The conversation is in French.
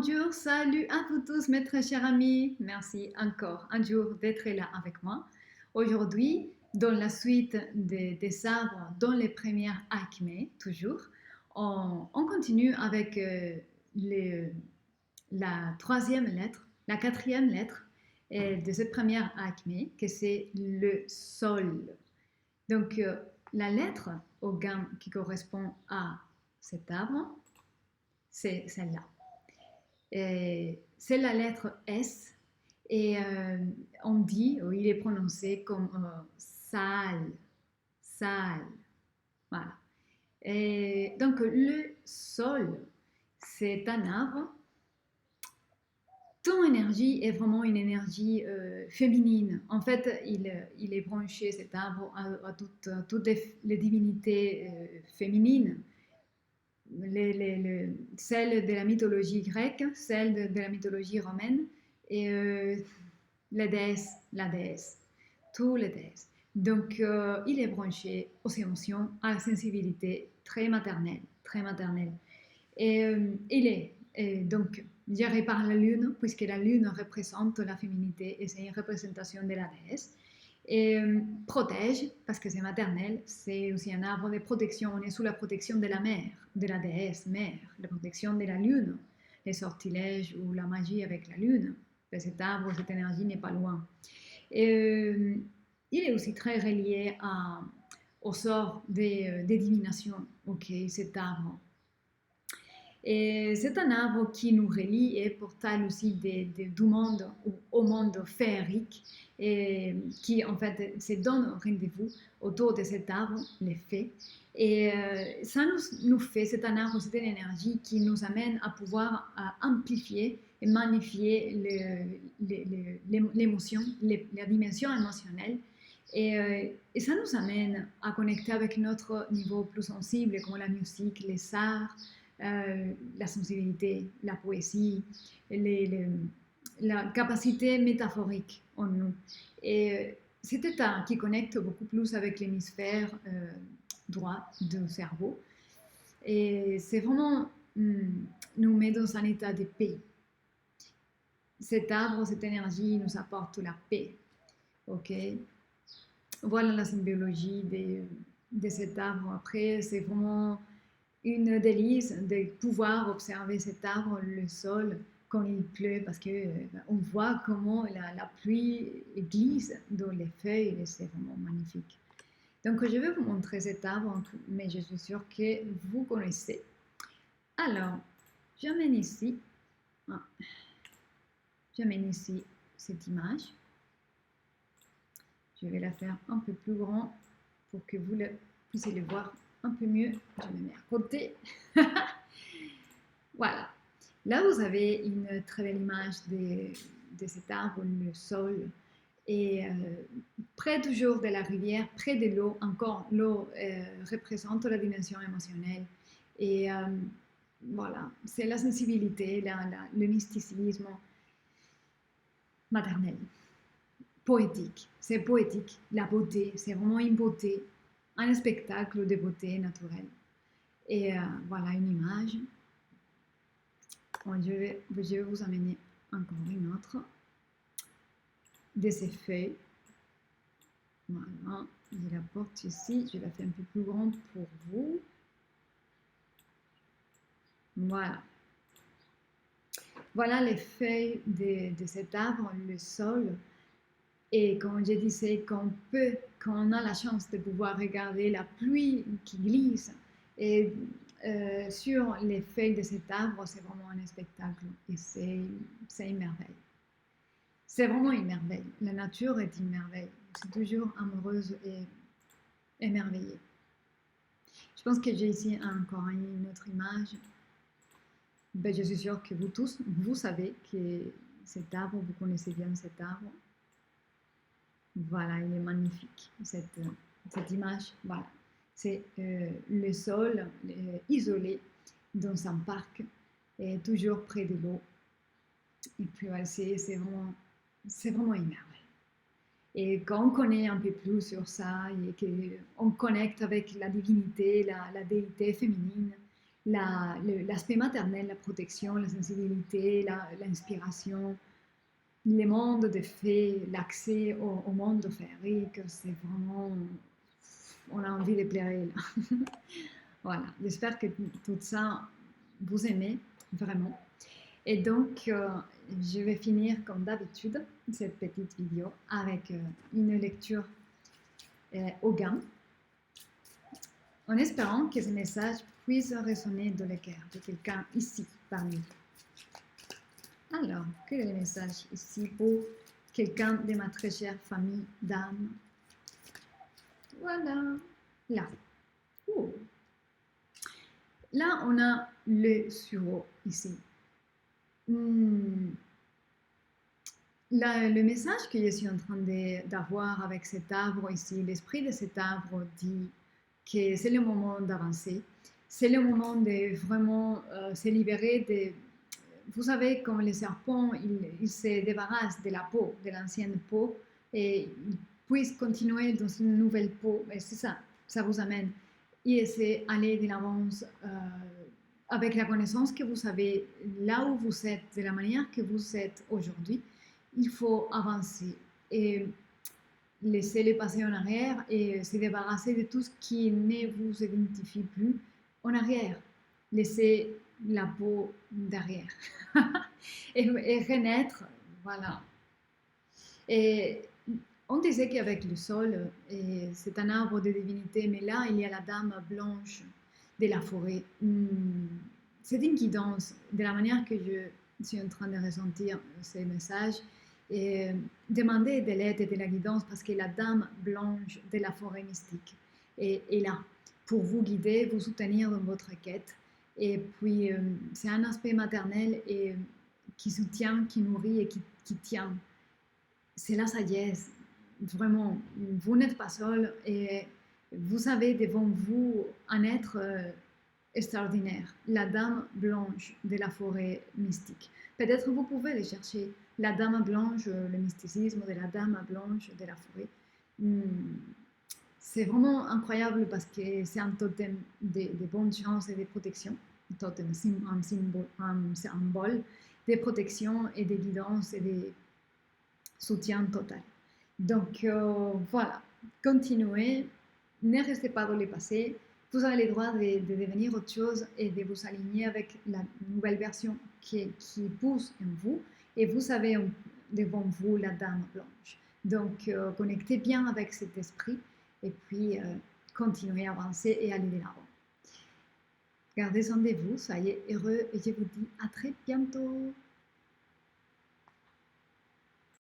Bonjour, salut à vous tous, mes très chers amis. Merci encore un jour d'être là avec moi. Aujourd'hui, dans la suite des arbres, dans les premières acmés, toujours, on continue avec la troisième lettre, la quatrième lettre de cette première acmé, que c'est le sol. Donc, la lettre au gamme qui correspond à cet arbre, c'est celle-là. C'est la lettre S et on dit, ou il est prononcé comme sale, sale. Voilà. Et donc le sol, c'est un arbre. Ton énergie est vraiment une énergie féminine. En fait, il est branché, cet arbre, à toutes les divinités féminines. Celle de la mythologie grecque, celle de la mythologie romaine et la déesse, tous les déesses. Donc, il est branché aux émotions, à la sensibilité très maternelle, très maternelle. Et il est donc géré par la lune, puisque la lune représente la féminité et c'est une représentation de la déesse. Et protège, parce que c'est maternel, c'est aussi un arbre de protection. On est sous la protection de la mère, de la déesse mère, la protection de la lune, les sortilèges ou la magie avec la lune. Cet arbre, cette énergie n'est pas loin. Et il est aussi très relié au sort des divinations, ok, cet arbre. Et c'est un arbre qui nous relie et portail aussi du monde au monde féerique et qui en fait se donne rendez-vous autour de cet arbre, les fées. Et ça nous fait, c'est un arbre, c'est une énergie qui nous amène à pouvoir amplifier et magnifier l'émotion, la dimension émotionnelle. Et ça nous amène à connecter avec notre niveau plus sensible, comme la musique, les arts, la sensibilité, la poésie, la capacité métaphorique en nous. Et c'est état qui connecte beaucoup plus avec l'hémisphère droit du cerveau. Et c'est vraiment nous met dans un état de paix. Cet arbre, cette énergie nous apporte la paix. Ok. Voilà la symbiologie de cet arbre. Après, c'est vraiment une délice de pouvoir observer cet arbre, le sol, quand il pleut, parce qu'on voit comment la pluie glisse dans les feuilles et c'est vraiment magnifique. Donc, je vais vous montrer cet arbre, mais je suis sûre que vous connaissez. Alors, j'amène ici, cette image. Je vais la faire un peu plus grand pour que vous puissiez le voir un peu mieux. Je me mets à côté. Voilà. Là, vous avez une très belle image de cet arbre, le sol. Et près toujours de la rivière, près de l'eau, encore l'eau représente la dimension émotionnelle. Et voilà, c'est la sensibilité, le mysticisme maternel, poétique. C'est poétique, la beauté, c'est vraiment une beauté, un spectacle de beauté naturelle. Et voilà une image. Bon, je vais vous amener encore une autre de ces feuilles. Voilà, je la porte ici, je la fais un peu plus grande pour vous. Voilà. Voilà les feuilles de cet arbre, le sol. Et comme je disais, quand on a la chance de pouvoir regarder la pluie qui glisse et sur les feuilles de cet arbre, c'est vraiment un spectacle et c'est une merveille. C'est vraiment une merveille. La nature est une merveille. C'est toujours amoureuse et émerveillée. Je pense que j'ai ici encore une autre image. Ben, je suis sûre que vous tous, vous savez que cet arbre, vous connaissez bien cet arbre. Voilà, il est magnifique, cette image. Voilà. C'est le sol isolé dans un parc, et toujours près de l'eau. Et puis, ouais, c'est vraiment une merveille. Et quand on connaît un peu plus sur ça et qu'on connecte avec la divinité, la déité féminine, l'aspect maternel, la protection, la sensibilité, l'inspiration, les mondes de fées, l'accès au monde féerique, c'est vraiment... On a envie de pleurer là. Voilà, j'espère que tout ça vous aimez vraiment. Et donc, je vais finir comme d'habitude cette petite vidéo avec une lecture au gain, en espérant que ce message puisse résonner dans le cœur de quelqu'un ici parmi vous. Alors, quel est le message ici pour quelqu'un de ma très chère famille d'âme? Voilà, là. Oh. Là, on a le sureau ici. Le message que je suis en train d'avoir avec cet arbre ici, l'esprit de cet arbre dit que c'est le moment d'avancer, c'est le moment de vraiment se libérer de... Vous savez, comme les serpents, ils se débarrassent de la peau, de l'ancienne peau, et ils puissent continuer dans une nouvelle peau. Et c'est ça, ça vous amène. Et c'est aller de l'avance avec la connaissance que vous avez là où vous êtes, de la manière que vous êtes aujourd'hui. Il faut avancer et laisser les passer en arrière et se débarrasser de tout ce qui ne vous identifie plus en arrière. Laisser la peau derrière et renaître, voilà. Et on disait qu'avec le sol, c'est un arbre de divinité, mais là, il y a la dame blanche de la forêt. C'est une guidance de la manière que je suis en train de ressentir ces messages. Et demander de l'aide et de la guidance parce que la dame blanche de la forêt mystique est là pour vous guider, vous soutenir dans votre quête. Et puis, c'est un aspect maternel et qui soutient, qui nourrit et qui tient. C'est la sagesse. Vraiment, vous n'êtes pas seul et vous avez devant vous un être extraordinaire, la dame blanche de la forêt mystique. Peut-être vous pouvez les chercher, la dame blanche, le mysticisme de la dame blanche de la forêt. C'est vraiment incroyable parce que c'est un totem de bonne chance et de protection. Un totem, un symbole de protection et de guidance et de soutien total. Donc voilà, continuez, ne restez pas dans le passé. Vous avez le droit de devenir autre chose et de vous aligner avec la nouvelle version qui pousse en vous. Et vous avez devant vous la dame blanche. Donc connectez bien avec cet esprit et puis continuez à avancer et aller de l'avant. Gardez soin de vous, soyez heureux et je vous dis à très bientôt.